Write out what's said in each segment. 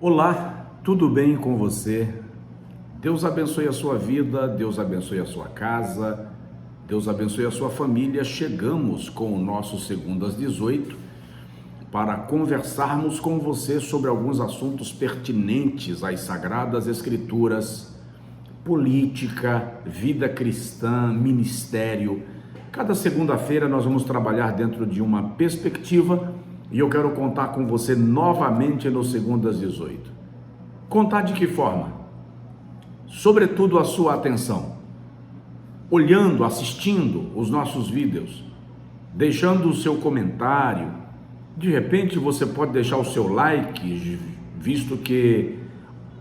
Olá, tudo bem com você? Deus abençoe a sua vida, Deus abençoe a sua casa, Deus abençoe a sua família. Chegamos com o nosso Segundo às 18 para conversarmos com você sobre alguns assuntos pertinentes às Sagradas Escrituras, política, vida cristã, ministério. Cada segunda-feira nós vamos trabalhar dentro de uma perspectiva e eu quero contar com você novamente no Segundo às 18. Contar de que forma? Sobretudo a sua atenção, olhando, assistindo os nossos vídeos, deixando o seu comentário. De repente você pode deixar o seu like, visto que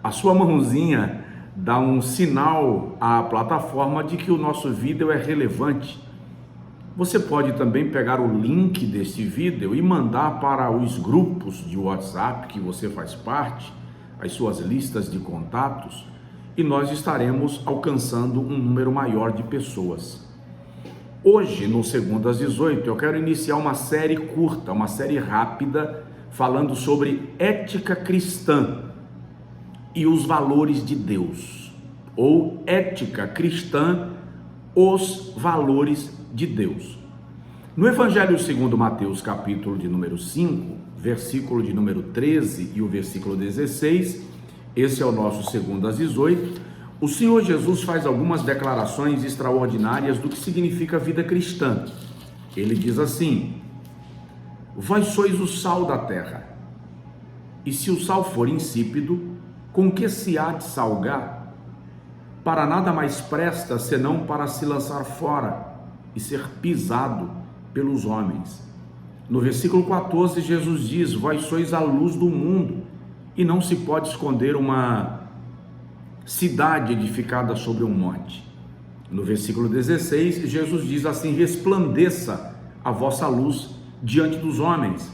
a sua mãozinha dá um sinal à plataforma de que o nosso vídeo é relevante. Você pode também pegar o link desse vídeo e mandar para os grupos de WhatsApp que você faz parte, as suas listas de contatos, e nós estaremos alcançando um número maior de pessoas. Hoje, no Segundo às 18, eu quero iniciar uma série curta, uma série rápida, falando sobre ética cristã e os valores de Deus, ou ética cristã, os valores de Deus. No Evangelho segundo Mateus, capítulo de número 5, versículo de número 13 e o versículo 16, esse é o nosso Segundo às 18, o Senhor Jesus faz algumas declarações extraordinárias do que significa vida cristã. Ele diz assim: vós sois o sal da terra, e se o sal for insípido, com que se há de salgar? Para nada mais presta, senão para se lançar fora e ser pisado pelos homens. No versículo 14, Jesus diz: vós sois a luz do mundo, e não se pode esconder uma cidade edificada sobre um monte. No versículo 16, Jesus diz assim: resplandeça a vossa luz diante dos homens,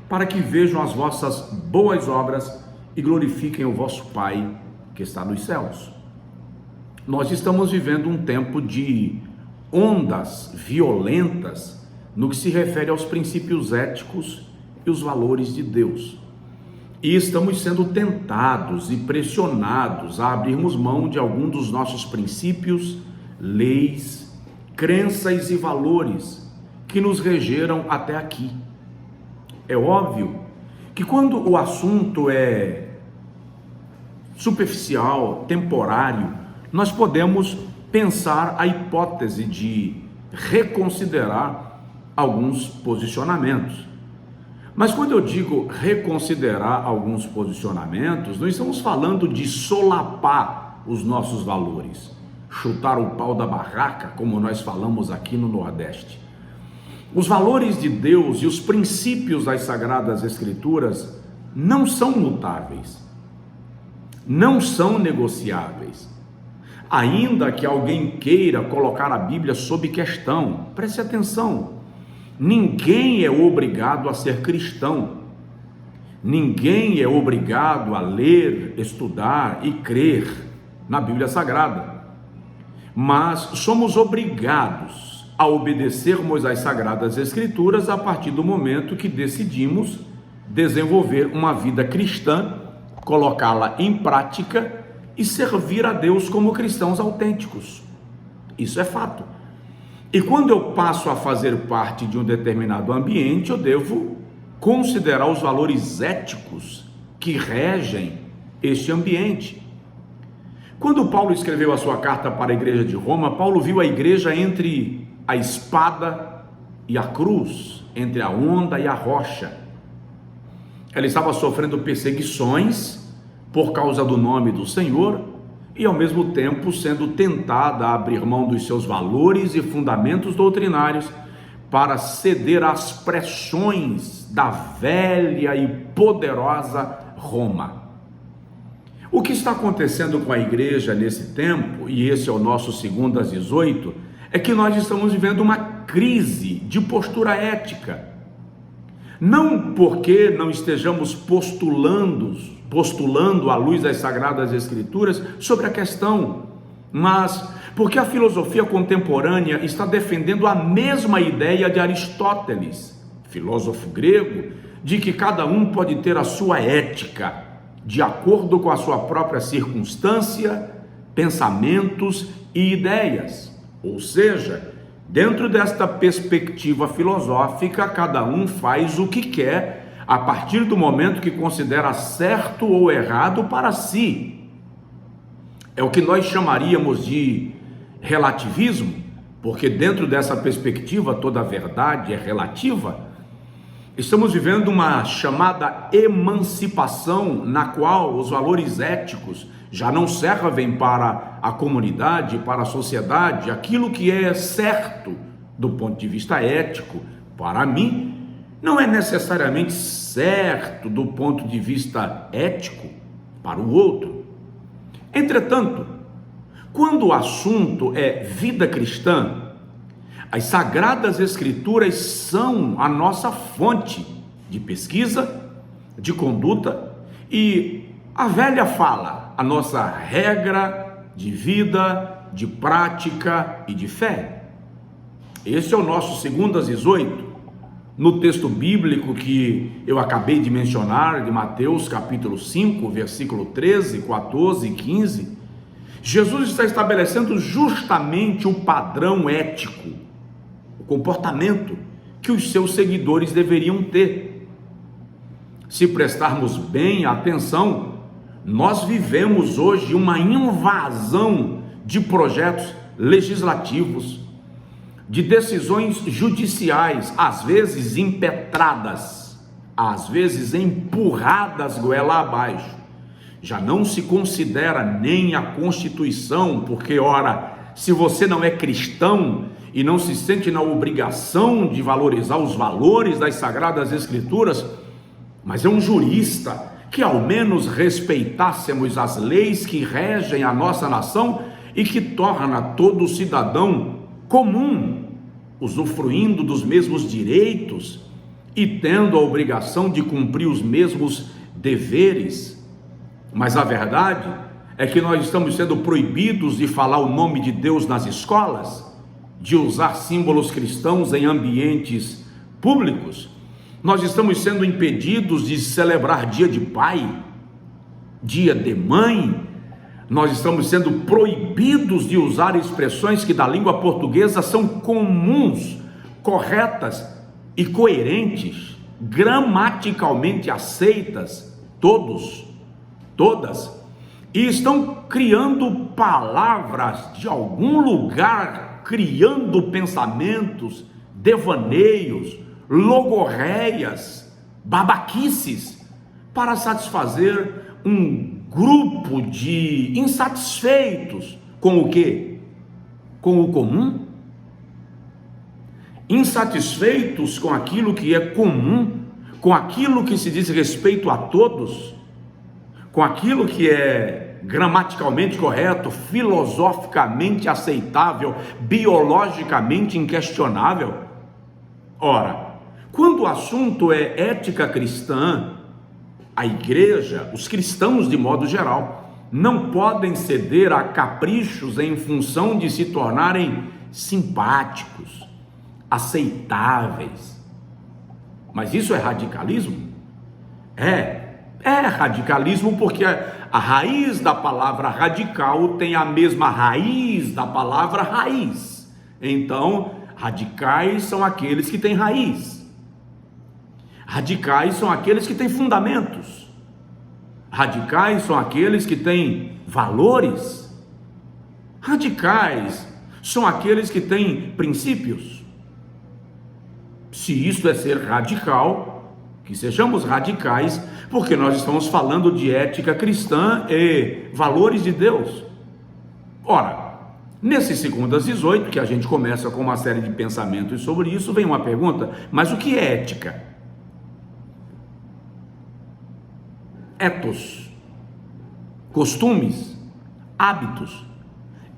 para que vejam as vossas boas obras e glorifiquem o vosso Pai que está nos céus. Nós estamos vivendo um tempo de ondas violentas no que se refere aos princípios éticos e os valores de Deus. E estamos sendo tentados e pressionados a abrirmos mão de algum dos nossos princípios, leis, crenças e valores que nos regeram até aqui. É óbvio que quando o assunto é superficial, temporário, nós podemos pensar a hipótese de reconsiderar alguns posicionamentos. Mas quando eu digo reconsiderar alguns posicionamentos, não estamos falando de solapar os nossos valores, chutar o pau da barraca, como nós falamos aqui no Nordeste. Os valores de Deus e os princípios das Sagradas Escrituras não são mutáveis, não são negociáveis. Ainda que alguém queira colocar a Bíblia sob questão, preste atenção, ninguém é obrigado a ser cristão, ninguém é obrigado a ler, estudar e crer na Bíblia Sagrada, mas somos obrigados a obedecermos às Sagradas Escrituras a partir do momento que decidimos desenvolver uma vida cristã, colocá-la em prática e servir a Deus como cristãos autênticos. Isso é fato. E quando eu passo a fazer parte de um determinado ambiente, eu devo considerar os valores éticos que regem este ambiente. Quando Paulo escreveu a sua carta para a igreja de Roma, Paulo viu a igreja entre a espada e a cruz, entre a onda e a rocha. Ela estava sofrendo perseguições por causa do nome do Senhor e ao mesmo tempo sendo tentada a abrir mão dos seus valores e fundamentos doutrinários para ceder às pressões da velha e poderosa Roma. O que está acontecendo com a igreja nesse tempo, e esse é o nosso Segundo às 18, é que nós estamos vivendo uma crise de postura ética. Não porque não estejamos postulando à luz das Sagradas Escrituras sobre a questão, mas porque a filosofia contemporânea está defendendo a mesma ideia de Aristóteles, filósofo grego, de que cada um pode ter a sua ética, de acordo com a sua própria circunstância, pensamentos e ideias. Ou seja, dentro desta perspectiva filosófica, cada um faz o que quer a partir do momento que considera certo ou errado para si. É o que nós chamaríamos de relativismo, porque dentro dessa perspectiva toda a verdade é relativa. Estamos vivendo uma chamada emancipação, na qual os valores éticos já não servem para a comunidade, para a sociedade. Aquilo que é certo do ponto de vista ético, para mim, não é necessariamente certo do ponto de vista ético para o outro. Entretanto, quando o assunto é vida cristã, as Sagradas Escrituras são a nossa fonte de pesquisa, de conduta e a velha fala, a nossa regra de vida, de prática e de fé. Esse é o nosso 2:18, no texto bíblico que eu acabei de mencionar, de Mateus capítulo 5, versículo 13, 14 e 15, Jesus está estabelecendo justamente o padrão ético, o comportamento que os seus seguidores deveriam ter. Se prestarmos bem atenção, nós vivemos hoje uma invasão de projetos legislativos, de decisões judiciais, às vezes impetradas, às vezes empurradas goela abaixo. Já não se considera nem a Constituição, porque, ora, se você não é cristão e não se sente na obrigação de valorizar os valores das Sagradas Escrituras, mas é um jurista, que ao menos respeitássemos as leis que regem a nossa nação e que torna todo cidadão comum, usufruindo dos mesmos direitos e tendo a obrigação de cumprir os mesmos deveres. Mas a verdade é que nós estamos sendo proibidos de falar o nome de Deus nas escolas, de usar símbolos cristãos em ambientes públicos. Nós estamos sendo impedidos de celebrar dia de pai, dia de mãe. Nós estamos sendo proibidos de usar expressões que da língua portuguesa são comuns, corretas e coerentes, gramaticalmente aceitas, todas, e estão criando palavras de algum lugar, criando pensamentos, devaneios, logorreias, babaquices, para satisfazer um grupo de insatisfeitos com o quê? Com o comum? Insatisfeitos com aquilo que é comum, com aquilo que se diz respeito a todos, com aquilo que é gramaticalmente correto, filosoficamente aceitável, biologicamente inquestionável. Ora, quando o assunto é ética cristã, a igreja, os cristãos de modo geral, não podem ceder a caprichos em função de se tornarem simpáticos, aceitáveis. Mas isso é radicalismo? É radicalismo, porque a raiz da palavra radical tem a mesma raiz da palavra raiz. Então, radicais são aqueles que têm raiz. Radicais são aqueles que têm fundamentos. Radicais são aqueles que têm valores. Radicais são aqueles que têm princípios. Se isso é ser radical, que sejamos radicais, porque nós estamos falando de ética cristã e valores de Deus. Ora, nesse 2:18, que a gente começa com uma série de pensamentos sobre isso, vem uma pergunta: mas o que é ética? Ethos, costumes, hábitos.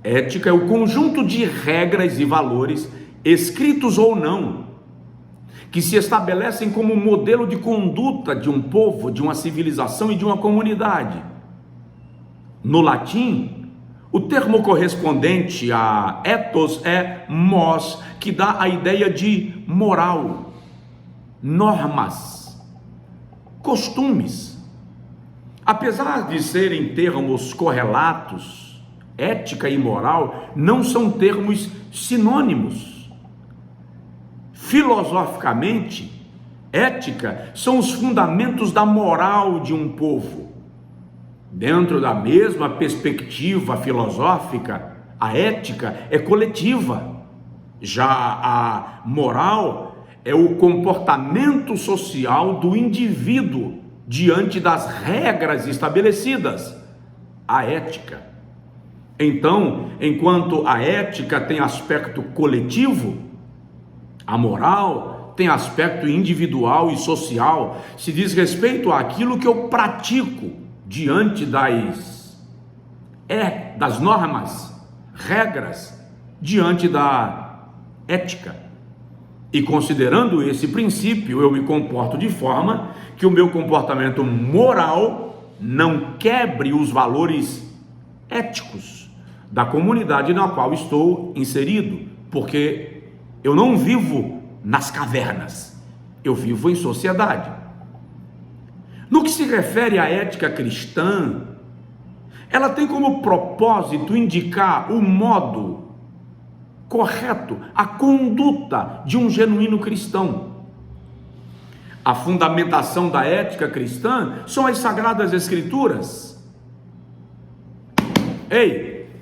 Ética é o conjunto de regras e valores, escritos ou não, que se estabelecem como modelo de conduta de um povo, de uma civilização e de uma comunidade. No latim, o termo correspondente a ethos é mos, que dá a ideia de moral, normas, costumes. Apesar de serem termos correlatos, ética e moral não são termos sinônimos. Filosoficamente, ética são os fundamentos da moral de um povo. Dentro da mesma perspectiva filosófica, a ética é coletiva. Já a moral é o comportamento social do indivíduo diante das regras estabelecidas, a ética. Então, enquanto a ética tem aspecto coletivo, a moral tem aspecto individual e social, se diz respeito àquilo que eu pratico diante das normas, regras, diante da ética. E considerando esse princípio, eu me comporto de forma que o meu comportamento moral não quebre os valores éticos da comunidade na qual estou inserido, porque eu não vivo nas cavernas, eu vivo em sociedade. No que se refere à ética cristã, ela tem como propósito indicar o modo correto, a conduta de um genuíno cristão. A fundamentação da ética cristã são as Sagradas Escrituras.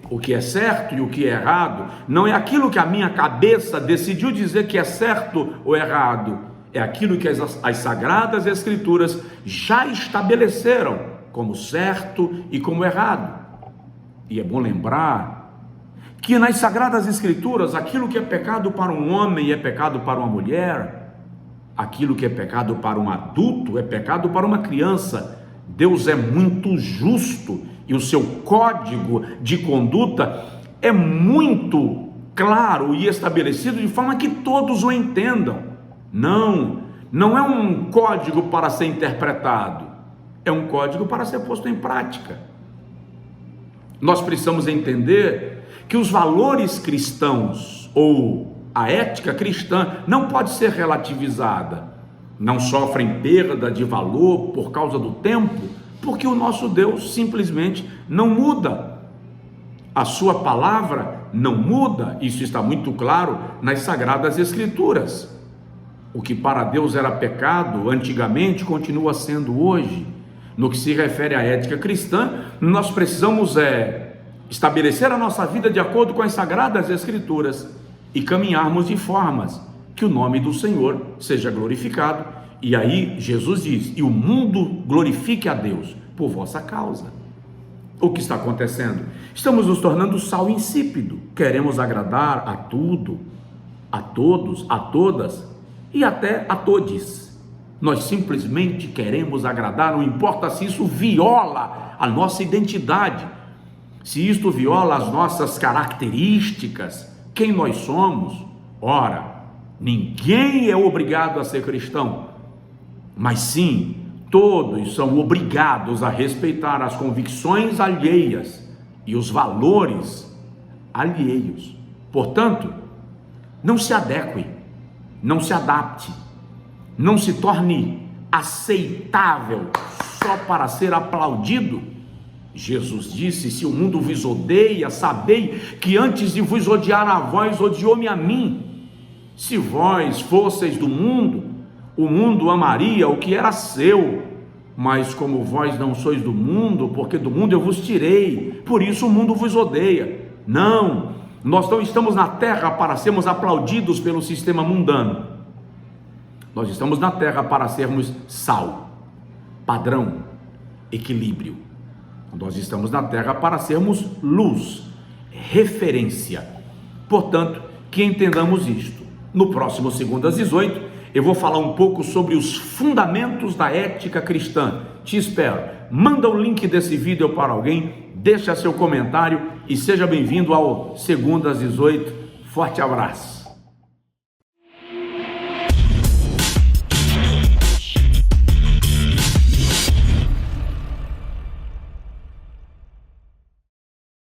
O que é certo e o que é errado não é aquilo que a minha cabeça decidiu dizer que é certo ou errado, é aquilo que as Sagradas Escrituras já estabeleceram como certo e como errado. E é bom lembrar que nas Sagradas Escrituras, aquilo que é pecado para um homem é pecado para uma mulher, aquilo que é pecado para um adulto é pecado para uma criança. Deus é muito justo e o seu código de conduta é muito claro e estabelecido de forma que todos o entendam. Não é um código para ser interpretado, é um código para ser posto em prática. Nós precisamos entender que os valores cristãos ou a ética cristã não pode ser relativizada, não sofrem perda de valor por causa do tempo, porque o nosso Deus simplesmente não muda, a sua palavra não muda. Isso está muito claro nas Sagradas Escrituras. O que para Deus era pecado antigamente continua sendo hoje. No que se refere à ética cristã, nós precisamos estabelecer a nossa vida de acordo com as Sagradas Escrituras e caminharmos de formas que o nome do Senhor seja glorificado. E aí Jesus diz: e o mundo glorifique a Deus por vossa causa. O que está acontecendo? Estamos nos tornando sal insípido, queremos agradar a tudo, a todos, a todas e até a todes. Nós simplesmente queremos agradar, não importa se isso viola a nossa identidade, se isto viola as nossas características, quem nós somos. Ora, ninguém é obrigado a ser cristão, mas sim, todos são obrigados a respeitar as convicções alheias e os valores alheios. Portanto, não se adeque, não se adapte, não se torne aceitável só para ser aplaudido. Jesus disse: se o mundo vos odeia, sabei que antes de vos odiar a vós, odiou-me a mim. Se vós fosseis do mundo, o mundo amaria o que era seu, mas como vós não sois do mundo, porque do mundo eu vos tirei, por isso o mundo vos odeia. Não, nós não estamos na terra para sermos aplaudidos pelo sistema mundano. Nós estamos na terra para sermos sal, padrão, equilíbrio. Nós estamos na terra para sermos luz, referência. Portanto, que entendamos isto. No próximo Segundas 18, eu vou falar um pouco sobre os fundamentos da ética cristã. Te espero. Manda o link desse vídeo para alguém, deixa seu comentário e seja bem-vindo ao Segundas 18. Forte abraço.